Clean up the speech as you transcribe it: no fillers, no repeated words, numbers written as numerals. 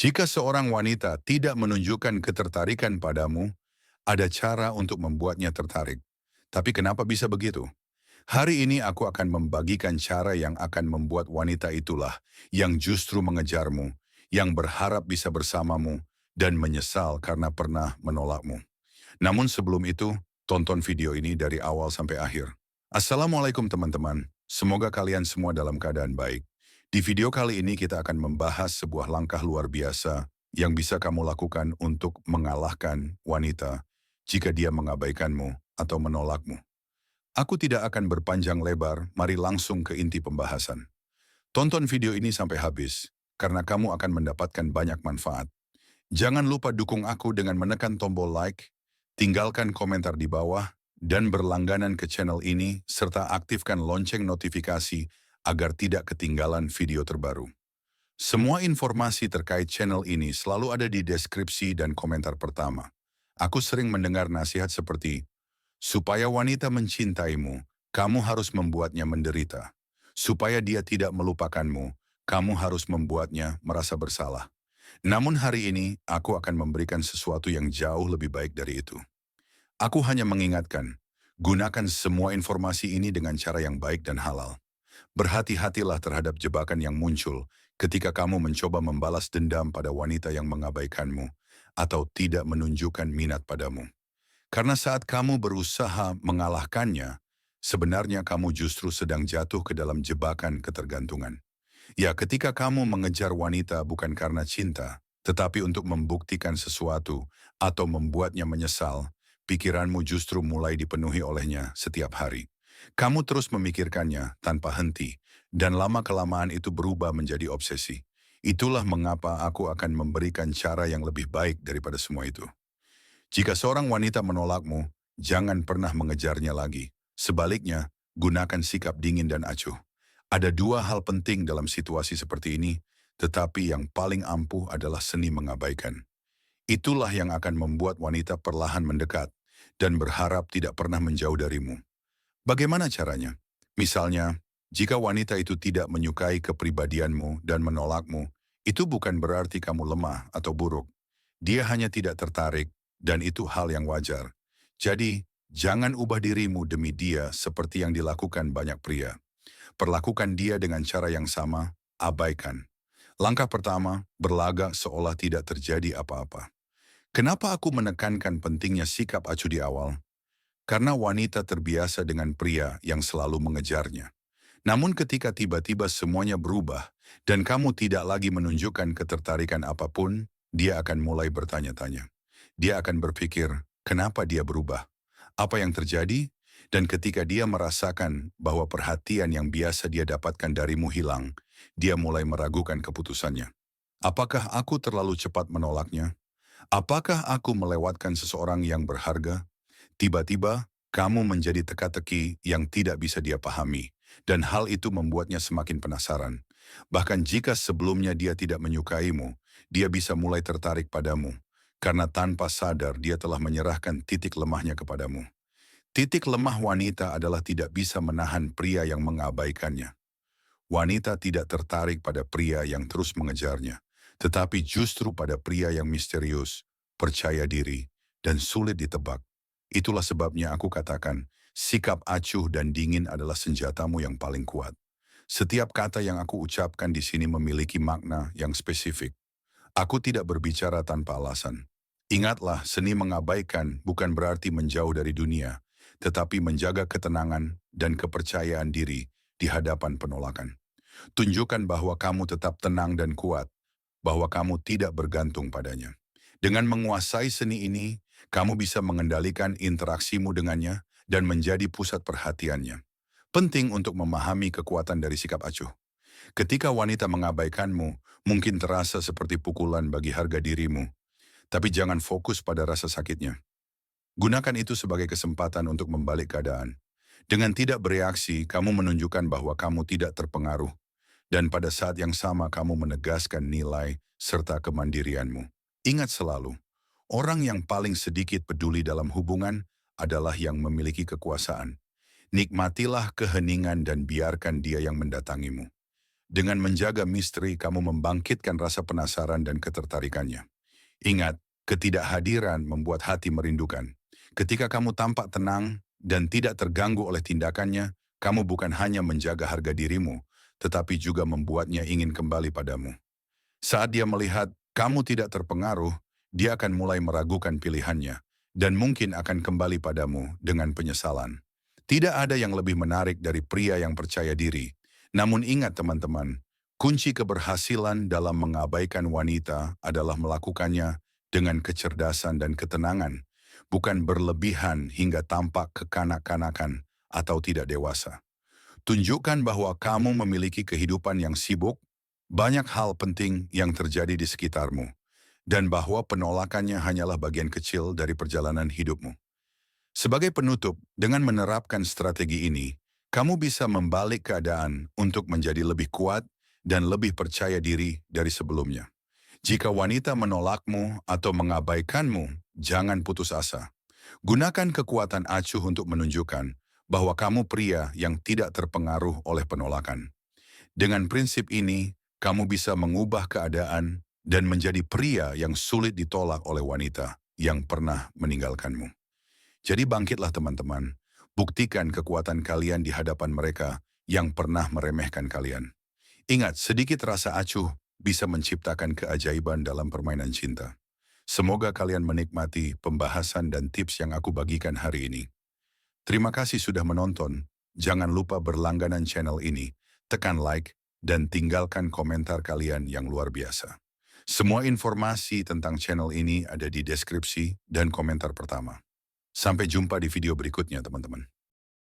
Jika seorang wanita tidak menunjukkan ketertarikan padamu, ada cara untuk membuatnya tertarik. Tapi kenapa bisa begitu? Hari ini aku akan membagikan cara yang akan membuat wanita itulah yang justru mengejarmu, yang berharap bisa bersamamu, dan menyesal karena pernah menolakmu. Namun sebelum itu, tonton video ini dari awal sampai akhir. Assalamualaikum teman-teman, semoga kalian semua dalam keadaan baik. Di video kali ini kita akan membahas sebuah langkah luar biasa yang bisa kamu lakukan untuk mengalahkan wanita jika dia mengabaikanmu atau menolakmu. Aku tidak akan berpanjang lebar, mari langsung ke inti pembahasan. Tonton video ini sampai habis, karena kamu akan mendapatkan banyak manfaat. Jangan lupa dukung aku dengan menekan tombol like, tinggalkan komentar di bawah, dan berlangganan ke channel ini, serta aktifkan lonceng notifikasi agar tidak ketinggalan video terbaru. Semua informasi terkait channel ini selalu ada di deskripsi dan komentar pertama. Aku sering mendengar nasihat seperti, supaya wanita mencintaimu, kamu harus membuatnya menderita. Supaya dia tidak melupakanmu, kamu harus membuatnya merasa bersalah. Namun hari ini, aku akan memberikan sesuatu yang jauh lebih baik dari itu. Aku hanya mengingatkan, gunakan semua informasi ini dengan cara yang baik dan halal. Berhati-hatilah terhadap jebakan yang muncul ketika kamu mencoba membalas dendam pada wanita yang mengabaikanmu atau tidak menunjukkan minat padamu. Karena saat kamu berusaha mengalahkannya, sebenarnya kamu justru sedang jatuh ke dalam jebakan ketergantungan. Ya, ketika kamu mengejar wanita bukan karena cinta, tetapi untuk membuktikan sesuatu atau membuatnya menyesal, pikiranmu justru mulai dipenuhi olehnya setiap hari. Kamu terus memikirkannya tanpa henti, dan lama-kelamaan itu berubah menjadi obsesi. Itulah mengapa aku akan memberikan cara yang lebih baik daripada semua itu. Jika seorang wanita menolakmu, jangan pernah mengejarnya lagi. Sebaliknya, gunakan sikap dingin dan acuh. Ada dua hal penting dalam situasi seperti ini, tetapi yang paling ampuh adalah seni mengabaikan. Itulah yang akan membuat wanita perlahan mendekat dan berharap tidak pernah menjauh darimu. Bagaimana caranya? Misalnya, jika wanita itu tidak menyukai kepribadianmu dan menolakmu, itu bukan berarti kamu lemah atau buruk. Dia hanya tidak tertarik, dan itu hal yang wajar. Jadi, jangan ubah dirimu demi dia seperti yang dilakukan banyak pria. Perlakukan dia dengan cara yang sama, abaikan. Langkah pertama, berlagak seolah tidak terjadi apa-apa. Kenapa aku menekankan pentingnya sikap acuh di awal? Karena wanita terbiasa dengan pria yang selalu mengejarnya. Namun ketika tiba-tiba semuanya berubah, dan kamu tidak lagi menunjukkan ketertarikan apapun, dia akan mulai bertanya-tanya. Dia akan berpikir, kenapa dia berubah? Apa yang terjadi? Dan ketika dia merasakan bahwa perhatian yang biasa dia dapatkan darimu hilang, dia mulai meragukan keputusannya. Apakah aku terlalu cepat menolaknya? Apakah aku melewatkan seseorang yang berharga? Tiba-tiba, kamu menjadi teka-teki yang tidak bisa dia pahami, dan hal itu membuatnya semakin penasaran. Bahkan jika sebelumnya dia tidak menyukaimu, dia bisa mulai tertarik padamu, karena tanpa sadar dia telah menyerahkan titik lemahnya kepadamu. Titik lemah wanita adalah tidak bisa menahan pria yang mengabaikannya. Wanita tidak tertarik pada pria yang terus mengejarnya, tetapi justru pada pria yang misterius, percaya diri, dan sulit ditebak. Itulah sebabnya aku katakan, sikap acuh dan dingin adalah senjatamu yang paling kuat. Setiap kata yang aku ucapkan di sini memiliki makna yang spesifik. Aku tidak berbicara tanpa alasan. Ingatlah, seni mengabaikan bukan berarti menjauh dari dunia, tetapi menjaga ketenangan dan kepercayaan diri di hadapan penolakan. Tunjukkan bahwa kamu tetap tenang dan kuat, bahwa kamu tidak bergantung padanya. Dengan menguasai seni ini, kamu bisa mengendalikan interaksimu dengannya dan menjadi pusat perhatiannya. Penting untuk memahami kekuatan dari sikap acuh. Ketika wanita mengabaikanmu, mungkin terasa seperti pukulan bagi harga dirimu, tapi jangan fokus pada rasa sakitnya. Gunakan itu sebagai kesempatan untuk membalik keadaan. Dengan tidak bereaksi, kamu menunjukkan bahwa kamu tidak terpengaruh, dan pada saat yang sama kamu menegaskan nilai serta kemandirianmu. Ingat selalu, orang yang paling sedikit peduli dalam hubungan adalah yang memiliki kekuasaan. Nikmatilah keheningan dan biarkan dia yang mendatangimu. Dengan menjaga misteri, kamu membangkitkan rasa penasaran dan ketertarikannya. Ingat, ketidakhadiran membuat hati merindukan. Ketika kamu tampak tenang dan tidak terganggu oleh tindakannya, kamu bukan hanya menjaga harga dirimu, tetapi juga membuatnya ingin kembali padamu. Saat dia melihat kamu tidak terpengaruh, dia akan mulai meragukan pilihannya dan mungkin akan kembali padamu dengan penyesalan. Tidak ada yang lebih menarik dari pria yang percaya diri. Namun ingat teman-teman, kunci keberhasilan dalam mengabaikan wanita adalah melakukannya dengan kecerdasan dan ketenangan, bukan berlebihan hingga tampak kekanak-kanakan atau tidak dewasa. Tunjukkan bahwa kamu memiliki kehidupan yang sibuk, banyak hal penting yang terjadi di sekitarmu, dan bahwa penolakannya hanyalah bagian kecil dari perjalanan hidupmu. Sebagai penutup, dengan menerapkan strategi ini, kamu bisa membalik keadaan untuk menjadi lebih kuat dan lebih percaya diri dari sebelumnya. Jika wanita menolakmu atau mengabaikanmu, jangan putus asa. Gunakan kekuatan acuh untuk menunjukkan bahwa kamu pria yang tidak terpengaruh oleh penolakan. Dengan prinsip ini, kamu bisa mengubah keadaan dan menjadi pria yang sulit ditolak oleh wanita yang pernah meninggalkanmu. Jadi bangkitlah teman-teman, buktikan kekuatan kalian di hadapan mereka yang pernah meremehkan kalian. Ingat, sedikit rasa acuh bisa menciptakan keajaiban dalam permainan cinta. Semoga kalian menikmati pembahasan dan tips yang aku bagikan hari ini. Terima kasih sudah menonton. Jangan lupa berlangganan channel ini, tekan like, dan tinggalkan komentar kalian yang luar biasa. Semua informasi tentang channel ini ada di deskripsi dan komentar pertama. Sampai jumpa di video berikutnya, teman-teman.